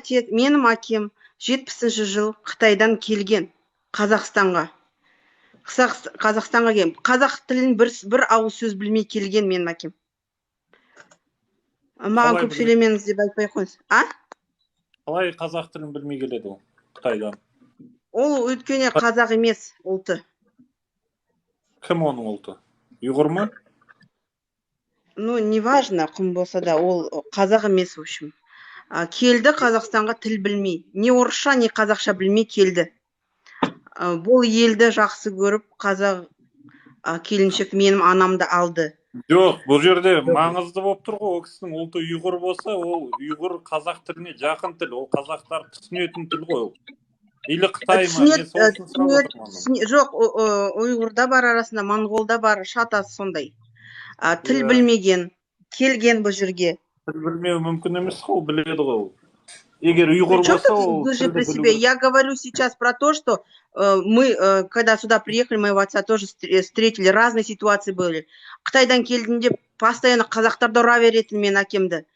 менің әкем 70-ші жыл Қытайдан келген Қазақстанға. Қазақстанға келген. Қазақ тілін бір ауыз сөз білмей келген менің әкем. Маған көп сөйлемеңіз деп айтпай қойыңыз. Қалай қазақ тілін білмей келеді ол Қытайдан? Ол өйткені қазақ емес ұлты. Кім оның ұлты? Ұйғыр ма? Ну, неважно, кім болса да, ол қазақ емес, в общем. Келді Қазақстанға тіл білмей. Не орысша, не қазақша білмей келді. Бұл елді жақсы көріп, қазақ келіншек менің анамды алды. Жоқ, бұл жерде маңызды болып тұр ғой, ол кісінің ұлты ұйғыр болса, ол ұйғыр қазақ тіліне жақын тіл, ол қазақтар түсінетін тіл ғой ол. Или Қытай ма? Жоқ, ұйғырда бар арасында, монғолда бар, шатасы сондай. Тіл білмеген, келген бұл жерге. Тіл білмеу мүмкін емес қой, біледі ғой. Егер ұйғыр болса, ол тілді білу. Я говорю сейчас про то, что мы, когда сюда приехали, моего отца тоже встретили, разные ситуации были. Қытайдан келдінде постоянно қазақтарды ұра беретін мен әкемді.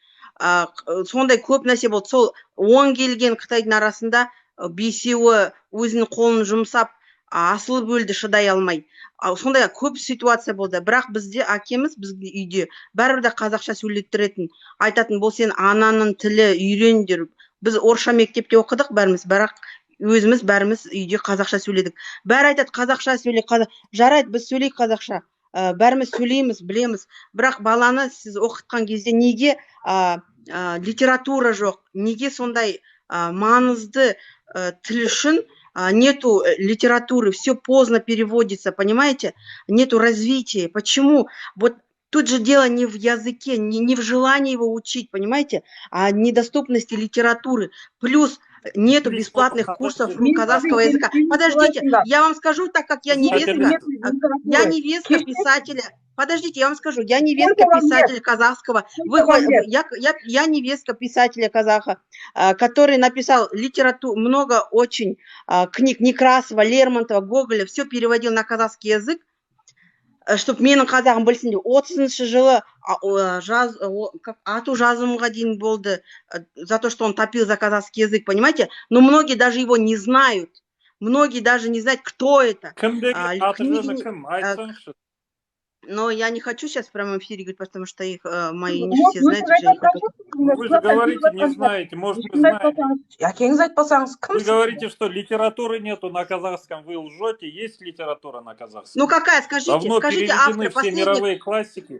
Сондай көп нәрсе болды. Сол 10 келген Қытайдың арасында бесеуі өзінің қолын жұмсап, асылып өлді шыдай алмай. Сондай көп ситуация болды. Бірақ бізде әкеміз, біздің үйде бәрібір де қазақша сөйлеттіретін, айтатын, бұл сен ананың тілі, үйрендер. Біз орысша мектепте оқыдық бәріміз, бірақ өзіміз бәріміз үйде қазақша сөйледік. Бәрі айтады, қазақша сөйле, жарайды, біз сөйлейік қазақша. Бәріміз сөйлейміз, білеміз. Бірақ баланы сіз оқытқан кезде неге литература жоқ, неге сондай маңызды тіл үшін нету литературы, все поздно переводится, понимаете? Нету развития. Почему? Вот тут же дело не в языке, не в желании его учить, понимаете? А недоступности литературы. Плюс нету бесплатных курсов казахского языка. Подождите, я вам скажу, так как я невестка писателя. Подождите, я вам скажу, я невестка писателя казахского. Я невестка писателя казаха, который написал литературу, много очень книг Некрасова, Лермонтова, Гоголя, все переводил на казахский язык, чтобы менің қазағым білсін деп. 30-шы жылы ату жазымға дейін болды за то, что он топил за казахский язык, понимаете? Но многие даже его не знают. Многие даже не знают, кто это. Но я не хочу сейчас в прямом эфире говорить, потому что их мои не все знают. Вы же говорите, не знаете, может, вы знаете. Вы говорите, что литературы нету на казахском, вы лжете, есть литература на казахском. Ну какая, скажите, переведены все мировые классики.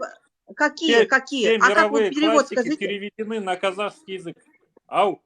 Какие? Все мировые классики переведены на казахский язык. Ау.